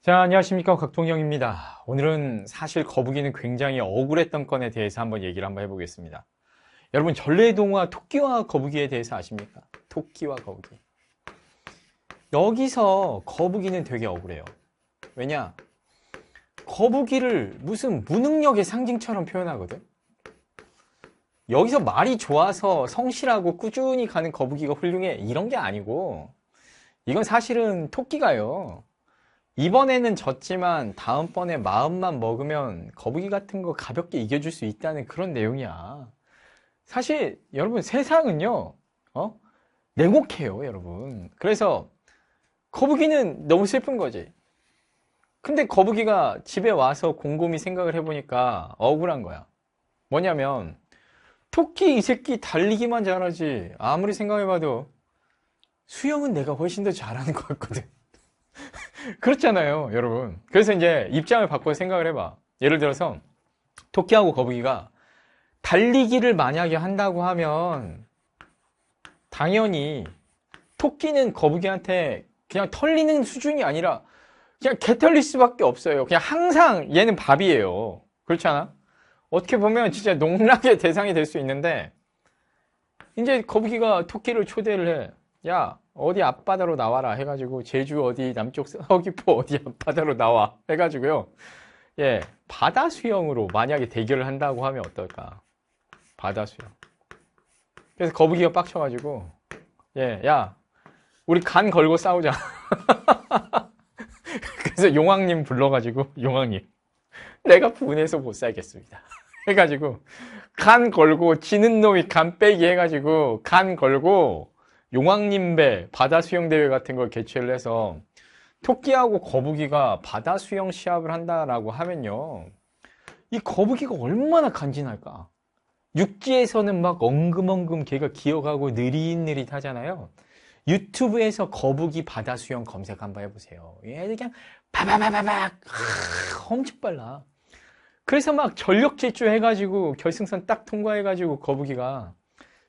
자, 안녕하십니까. 각동영입니다. 오늘은 사실 거북이는 굉장히 억울했던 건에 대해서 한번 얘기를 해보겠습니다. 여러분, 전래동화 토끼와 거북이에 대해서 아십니까? 토끼와 거북이. 여기서 거북이는 되게 억울해요. 왜냐? 거북이를 무슨 무능력의 상징처럼 표현하거든? 여기서 말이 좋아서 성실하고 꾸준히 가는 거북이가 훌륭해. 이런 게 아니고, 이건 사실은 토끼가요. 이번에는 졌지만 다음번에 마음만 먹으면 거북이 같은 거 가볍게 이겨줄 수 있다는 그런 내용이야. 사실 여러분 세상은요, 냉혹해요, 여러분. 그래서 거북이는 너무 슬픈 거지. 근데 거북이가 집에 와서 곰곰이 생각을 해보니까 억울한 거야. 뭐냐면 토끼 이 새끼 달리기만 잘하지 아무리 생각해봐도 수영은 내가 훨씬 더 잘하는 것 같거든. 그렇잖아요, 여러분. 그래서 이제 입장을 바꿔 생각을 해봐. 예를 들어서 토끼하고 거북이가 달리기를 만약에 한다고 하면 당연히 토끼는 거북이한테 그냥 털리는 수준이 아니라 그냥 개털릴 수밖에 없어요. 그냥 항상 얘는 밥이에요. 그렇지 않아? 어떻게 보면 진짜 농락의 대상이 될 수 있는데 이제 거북이가 토끼를 초대를 해. 야, 어디 앞바다로 나와라 해가지고 제주 어디 남쪽 서귀포 어디 앞바다로 나와 해가지고요. 예, 바다 수영으로 만약에 대결을 한다고 하면 어떨까? 바다 수영. 그래서 거북이가 빡쳐가지고 예, 야, 우리 간 걸고 싸우자. 그래서 용왕님 불러가지고 용왕님, 내가 분해서 못 살겠습니다. 해가지고 간 걸고 지는 놈이 간 빼기 해가지고 간 걸고 용왕님 배 바다 수영 대회 같은 걸 개최를 해서 토끼하고 거북이가 바다 수영 시합을 한다라고 하면요, 이 거북이가 얼마나 간지날까. 육지에서는 막 엉금엉금 걔가 기어가고 느릿느릿 하잖아요. 유튜브에서 거북이 바다 수영 검색 한번 해보세요. 얘들 그냥 바바바바박 엄청 빨라. 그래서 막 전력 질주해가지고 결승선 딱 통과해가지고 거북이가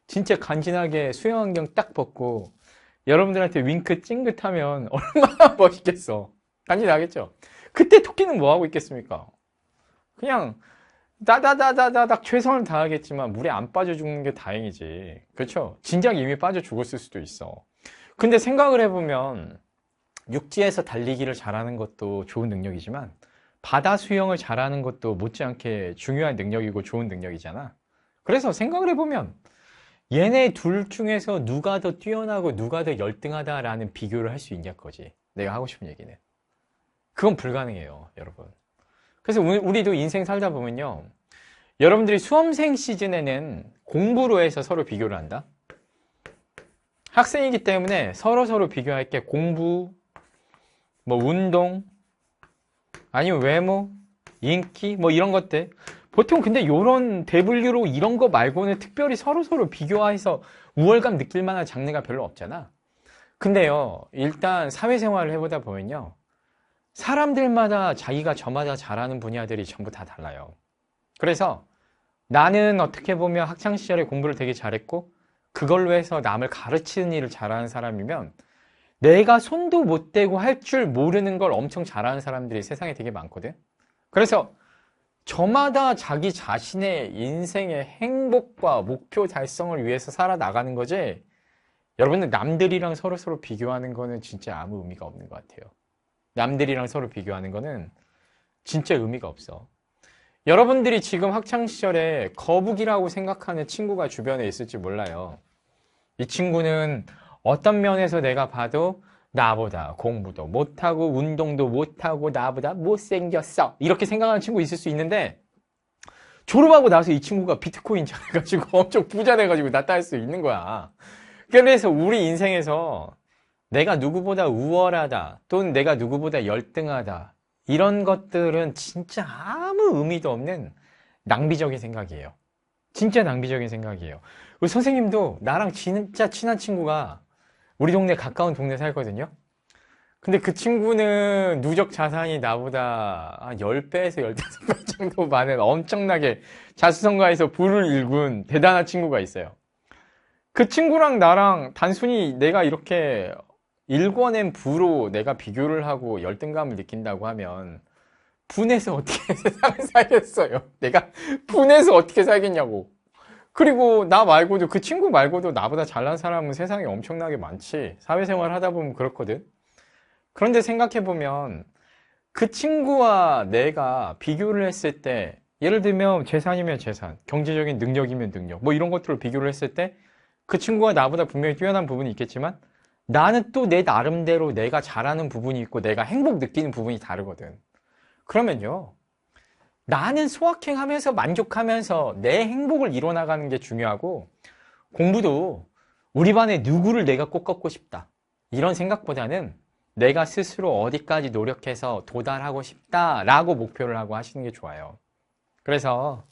진짜 간지나게 수영 안경 딱 벗고 여러분들한테 윙크 찡긋하면 얼마나 멋있겠어. 간지나겠죠? 그때 토끼는 뭐 하고 있겠습니까? 그냥 다다다다다닥 최선을 다하겠지만 물에 안 빠져 죽는 게 다행이지. 그렇죠? 진작 이미 빠져 죽었을 수도 있어. 근데 생각을 해보면 육지에서 달리기를 잘하는 것도 좋은 능력이지만 바다 수영을 잘하는 것도 못지않게 중요한 능력이고 좋은 능력이잖아. 그래서 생각을 해보면 얘네 둘 중에서 누가 더 뛰어나고 누가 더 열등하다라는 비교를 할 수 있냐 거지. 내가 하고 싶은 얘기는. 그건 불가능해요, 여러분. 그래서 우리도 인생 살다 보면요, 여러분들이 수험생 시즌에는 공부로 해서 서로 비교를 한다. 학생이기 때문에 서로 비교할 게 공부, 뭐 운동, 아니면 외모, 인기, 뭐 이런 것들. 보통 근데 요런 대분류로 이런 거 말고는 특별히 서로 비교해서 우월감 느낄 만한 장르가 별로 없잖아. 근데요, 일단 사회생활을 해보다 보면요, 사람들마다 자기가 저마다 잘하는 분야들이 전부 다 달라요. 그래서 나는 어떻게 보면 학창시절에 공부를 되게 잘했고 그걸로 해서 남을 가르치는 일을 잘하는 사람이면 내가 손도 못 대고 할 줄 모르는 걸 엄청 잘하는 사람들이 세상에 되게 많거든. 그래서 저마다 자기 자신의 인생의 행복과 목표 달성을 위해서 살아나가는 거지, 여러분들 남들이랑 서로 비교하는 거는 진짜 아무 의미가 없는 것 같아요. 남들이랑 서로 비교하는 거는 진짜 의미가 없어. 여러분들이 지금 학창시절에 거북이라고 생각하는 친구가 주변에 있을지 몰라요. 이 친구는 어떤 면에서 내가 봐도 나보다 공부도 못하고 운동도 못하고 나보다 못생겼어, 이렇게 생각하는 친구 있을 수 있는데 졸업하고 나서 이 친구가 비트코인 잘해가지고 엄청 부자 돼가지고 나타날 수 있는 거야. 그래서 우리 인생에서 내가 누구보다 우월하다 또는 내가 누구보다 열등하다, 이런 것들은 진짜 아무 의미도 없는 낭비적인 생각이에요. 진짜 낭비적인 생각이에요. 우리 선생님도 나랑 진짜 친한 친구가 우리 동네 가까운 동네 살거든요. 근데 그 친구는 누적 자산이 나보다 한 10배에서 15배 정도 많은 엄청나게 자수성가해서 부를 일군 대단한 친구가 있어요. 그 친구랑 나랑 단순히 내가 이렇게 일궈낸 부로 내가 비교를 하고 열등감을 느낀다고 하면 분해서 어떻게 세상을 살겠어요? 내가 분해서 어떻게 살겠냐고. 그리고 나 말고도 그 친구 말고도 나보다 잘난 사람은 세상에 엄청나게 많지. 사회생활 하다 보면 그렇거든. 그런데 생각해보면 그 친구와 내가 비교를 했을 때 예를 들면 재산이면 재산, 경제적인 능력이면 능력 뭐 이런 것들을 비교를 했을 때 그 친구가 나보다 분명히 뛰어난 부분이 있겠지만 나는 또 내 나름대로 내가 잘하는 부분이 있고 내가 행복 느끼는 부분이 다르거든. 그러면요, 나는 소확행하면서 만족하면서 내 행복을 이뤄나가는 게 중요하고 공부도 우리 반에 누구를 내가 꼭 꺾고 싶다 이런 생각보다는 내가 스스로 어디까지 노력해서 도달하고 싶다라고 목표를 하고 하시는 게 좋아요. 그래서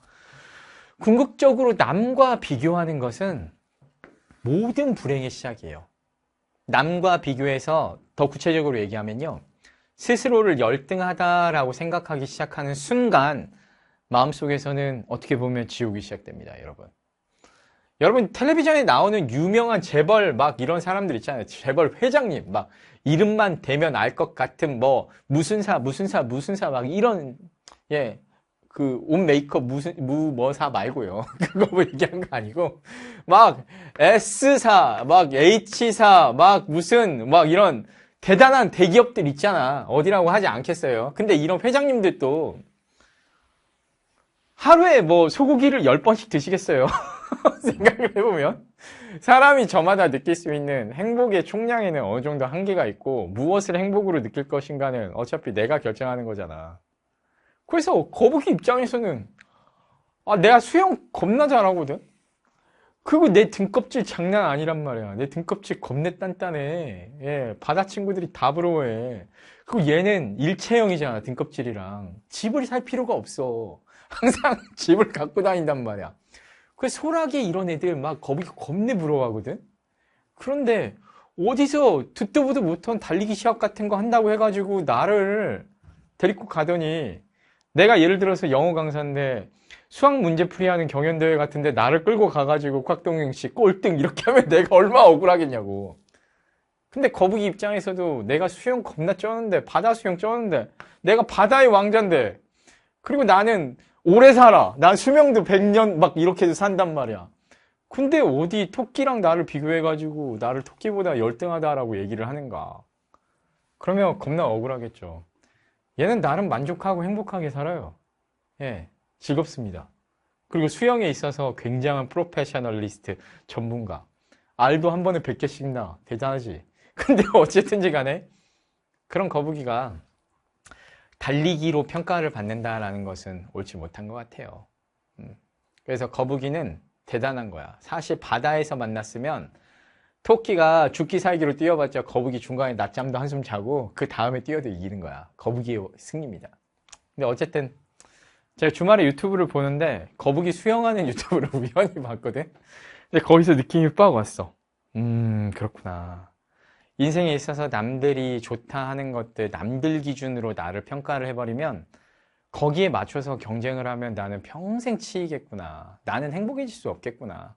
궁극적으로 남과 비교하는 것은 모든 불행의 시작이에요. 남과 비교해서 더 구체적으로 얘기하면요, 스스로를 열등하다라고 생각하기 시작하는 순간 마음속에서는 어떻게 보면 지옥이 시작됩니다. 여러분 텔레비전에 나오는 유명한 재벌 막 이런 사람들 있잖아요. 재벌 회장님 막 이름만 대면 알 것 같은 뭐 무슨 사 막 이런, 예, 그 옷 메이크업 뭐사 말고요. 그거 뭐 얘기한 거 아니고 막 S사 막 H사 막 무슨 막 이런 대단한 대기업들 있잖아. 어디라고 하지 않겠어요. 근데 이런 회장님들도 하루에 뭐 소고기를 10번씩 드시겠어요. 생각을 해보면 사람이 저마다 느낄 수 있는 행복의 총량에는 어느 정도 한계가 있고 무엇을 행복으로 느낄 것인가는 어차피 내가 결정하는 거잖아. 그래서 거북이 입장에서는 내가 수영 겁나 잘하거든. 그리고 내 등껍질 장난 아니란 말이야. 내 등껍질 겁내 단단해. 예, 바다 친구들이 다 부러워해. 그리고 얘는 일체형이잖아, 등껍질이랑. 집을 살 필요가 없어. 항상 집을 갖고 다닌단 말이야. 그래서 소라게 이런 애들 막 거북이 겁내 부러워하거든. 그런데 어디서 듣도 보도 못한 달리기 시합 같은 거 한다고 해가지고 나를 데리고 가더니, 내가 예를 들어서 영어 강사인데 수학 문제 풀이하는 경연대회 같은데 나를 끌고 가가지고 곽동영 씨 꼴등 이렇게 하면 내가 얼마나 억울하겠냐고. 근데 거북이 입장에서도 내가 수영 겁나 쩌는데, 바다 수영 쩌는데, 내가 바다의 왕자인데, 그리고 나는 오래 살아. 난 수명도 100년 막 이렇게 해서 산단 말이야. 근데 어디 토끼랑 나를 비교해가지고 나를 토끼보다 열등하다라고 얘기를 하는가. 그러면 겁나 억울하겠죠. 얘는 나름 만족하고 행복하게 살아요. 예, 즐겁습니다. 그리고 수영에 있어서 굉장한 프로페셔널리스트, 전문가. 알도 한 번에 100개씩 나. 대단하지. 근데 어쨌든지 간에 그런 거북이가 달리기로 평가를 받는다라는 것은 옳지 못한 것 같아요. 그래서 거북이는 대단한 거야. 사실 바다에서 만났으면 토끼가 죽기 살기로 뛰어봤자 거북이 중간에 낮잠도 한숨 자고 그 다음에 뛰어도 이기는 거야. 거북이의 승리입니다. 근데 어쨌든 제가 주말에 유튜브를 보는데 거북이 수영하는 유튜브를 우연히 봤거든. 근데 거기서 느낌이 빡 왔어. 그렇구나. 인생에 있어서 남들이 좋다 하는 것들, 남들 기준으로 나를 평가를 해버리면 거기에 맞춰서 경쟁을 하면 나는 평생 치이겠구나. 나는 행복해질 수 없겠구나.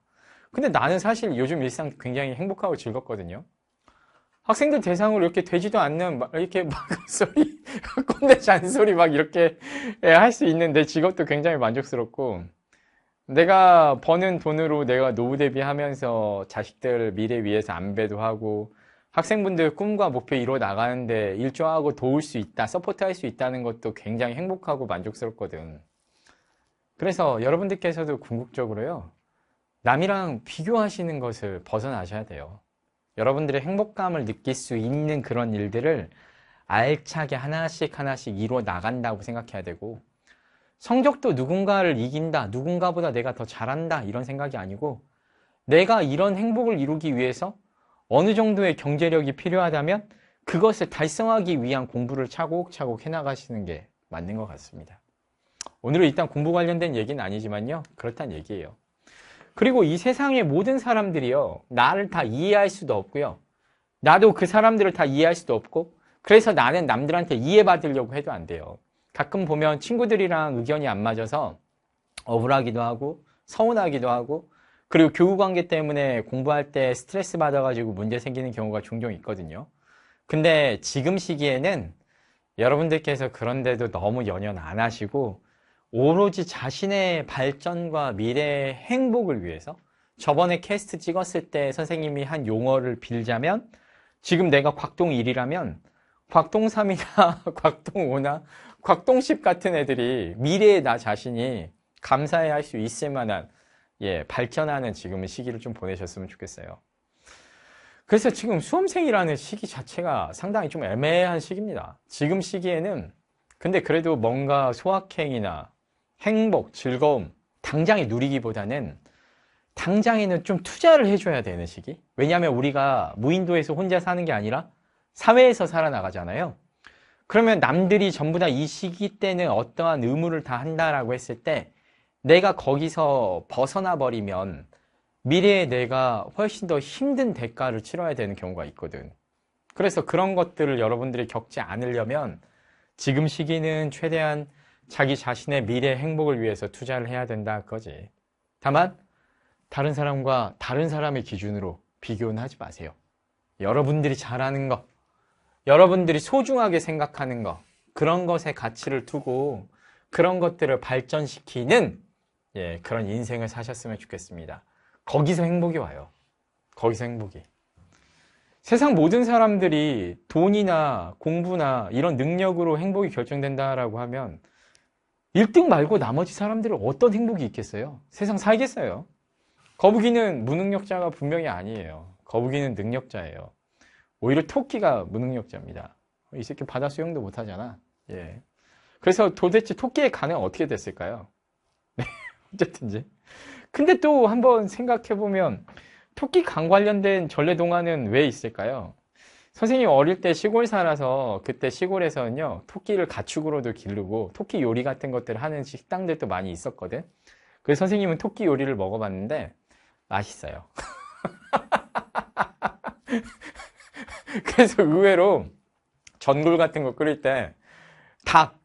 근데 나는 사실 요즘 일상 굉장히 행복하고 즐겁거든요. 학생들 대상으로 이렇게 되지도 않는 이렇게 막 소리, 꼰대 잔소리 막 이렇게 할 수 있는 내 직업도 굉장히 만족스럽고, 내가 버는 돈으로 내가 노후 대비하면서 자식들 미래 위해서 안배도 하고 학생분들 꿈과 목표 이루어 나가는데 일조하고 도울 수 있다, 서포트할 수 있다는 것도 굉장히 행복하고 만족스럽거든. 그래서 여러분들께서도 궁극적으로요, 남이랑 비교하시는 것을 벗어나셔야 돼요. 여러분들의 행복감을 느낄 수 있는 그런 일들을 알차게 하나씩 하나씩 이루어 나간다고 생각해야 되고, 성적도 누군가를 이긴다, 누군가보다 내가 더 잘한다 이런 생각이 아니고, 내가 이런 행복을 이루기 위해서 어느 정도의 경제력이 필요하다면 그것을 달성하기 위한 공부를 차곡차곡 해나가시는 게 맞는 것 같습니다. 오늘은 일단 공부 관련된 얘기는 아니지만요, 그렇다는 얘기예요. 그리고 이 세상의 모든 사람들이요, 나를 다 이해할 수도 없고요, 나도 그 사람들을 다 이해할 수도 없고, 그래서 나는 남들한테 이해받으려고 해도 안 돼요. 가끔 보면 친구들이랑 의견이 안 맞아서 억울하기도 하고 서운하기도 하고, 그리고 교우 관계 때문에 공부할 때 스트레스 받아가지고 문제 생기는 경우가 종종 있거든요. 근데 지금 시기에는 여러분들께서 그런데도 너무 연연 안 하시고 오로지 자신의 발전과 미래의 행복을 위해서 저번에 캐스트 찍었을 때 선생님이 한 용어를 빌자면 지금 내가 곽동 1이라면 곽동 3이나 곽동 5나 곽동 10 같은 애들이 미래의 나 자신이 감사해야 할 수 있을 만한 발전하는 지금의 시기를 좀 보내셨으면 좋겠어요. 그래서 지금 수험생이라는 시기 자체가 상당히 좀 애매한 시기입니다. 지금 시기에는 근데 그래도 뭔가 소확행이나 행복, 즐거움 당장에 누리기보다는 당장에는 좀 투자를 해줘야 되는 시기. 왜냐하면 우리가 무인도에서 혼자 사는 게 아니라 사회에서 살아나가잖아요. 그러면 남들이 전부 다 이 시기 때는 어떠한 의무를 다 한다라고 했을 때 내가 거기서 벗어나 버리면 미래에 내가 훨씬 더 힘든 대가를 치러야 되는 경우가 있거든. 그래서 그런 것들을 여러분들이 겪지 않으려면 지금 시기는 최대한 자기 자신의 미래 행복을 위해서 투자를 해야 된다 그거지. 다만 다른 사람과 다른 사람의 기준으로 비교는 하지 마세요. 여러분들이 잘하는 거, 여러분들이 소중하게 생각하는 거, 그런 것에 가치를 두고 그런 것들을 발전시키는 그런 인생을 사셨으면 좋겠습니다. 거기서 행복이 와요. 거기서 행복이. 세상 모든 사람들이 돈이나 공부나 이런 능력으로 행복이 결정된다라고 하면 1등 말고 나머지 사람들은 어떤 행복이 있겠어요? 세상 살겠어요? 거북이는 무능력자가 분명히 아니에요. 거북이는 능력자예요. 오히려 토끼가 무능력자입니다. 이 새끼 바다 수영도 못하잖아. 그래서 도대체 토끼의 간은 어떻게 됐을까요? 어쨌든지. 근데 또 한번 생각해보면 토끼 간 관련된 전래동화는 왜 있을까요? 선생님 어릴 때 시골 살아서 그때 시골에서는요 토끼를 가축으로도 기르고 토끼 요리 같은 것들을 하는 식당들도 많이 있었거든. 그래서 선생님은 토끼 요리를 먹어봤는데 맛있어요. 그래서 의외로 전골 같은 거 끓일 때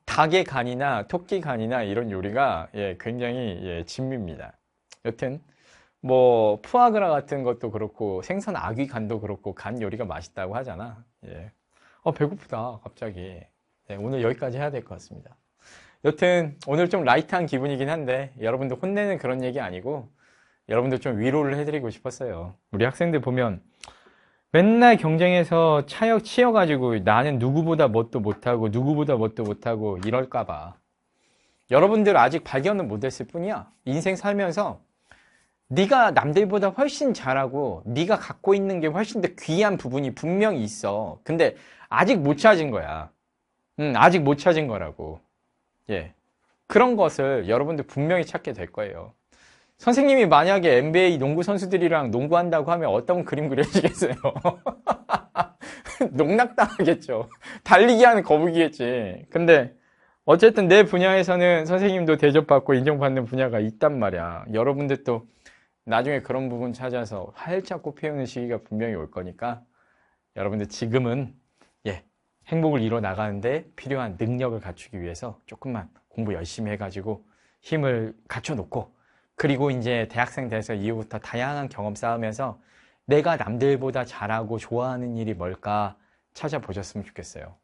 닭의 간이나 토끼 간이나 이런 요리가 굉장히 진미입니다. 여튼 뭐 푸아그라 같은 것도 그렇고 생선 아귀 간도 그렇고 간 요리가 맛있다고 하잖아. 배고프다 갑자기. 오늘 여기까지 해야 될 것 같습니다. 여튼 오늘 좀 라이트한 기분이긴 한데 여러분들 혼내는 그런 얘기 아니고 여러분들 좀 위로를 해드리고 싶었어요. 우리 학생들 보면 맨날 경쟁에서 치여가지고 나는 누구보다 뭣도 못하고 누구보다 뭣도 못하고 이럴까봐 여러분들 아직 발견은 못했을 뿐이야. 인생 살면서 네가 남들보다 훨씬 잘하고 네가 갖고 있는 게 훨씬 더 귀한 부분이 분명히 있어. 근데 아직 못 찾은 거야. 아직 못 찾은 거라고. 그런 것을 여러분들 분명히 찾게 될 거예요. 선생님이 만약에 NBA 농구 선수들이랑 농구한다고 하면 어떤 그림 그려지겠어요? 농락당하겠죠. 달리기 하는 거북이겠지. 근데 어쨌든 내 분야에서는 선생님도 대접받고 인정받는 분야가 있단 말이야. 여러분들도 나중에 그런 부분 찾아서 활짝 꽃피우는 시기가 분명히 올 거니까 여러분들 지금은 행복을 이뤄 나가는데 필요한 능력을 갖추기 위해서 조금만 공부 열심히 해가지고 힘을 갖춰놓고 그리고 이제 대학생 돼서 이후부터 다양한 경험 쌓으면서 내가 남들보다 잘하고 좋아하는 일이 뭘까 찾아보셨으면 좋겠어요.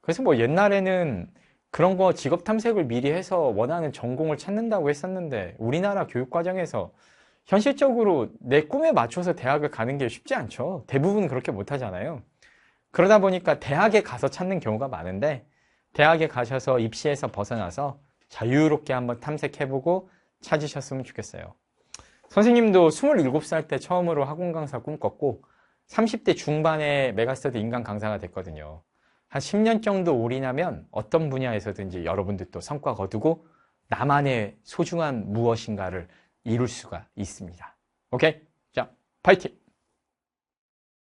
그래서 뭐 옛날에는 그런 거 직업 탐색을 미리 해서 원하는 전공을 찾는다고 했었는데 우리나라 교육 과정에서 현실적으로 내 꿈에 맞춰서 대학을 가는 게 쉽지 않죠. 대부분 그렇게 못하잖아요. 그러다 보니까 대학에 가서 찾는 경우가 많은데 대학에 가셔서 입시에서 벗어나서 자유롭게 한번 탐색해보고 찾으셨으면 좋겠어요. 선생님도 27살 때 처음으로 학원 강사 꿈꿨고 30대 중반에 메가스터디 인강 강사가 됐거든요. 한 10년 정도 올인하면 어떤 분야에서든지 여러분들도 성과 거두고 나만의 소중한 무엇인가를 이룰 수가 있습니다. 오케이? 자, 파이팅!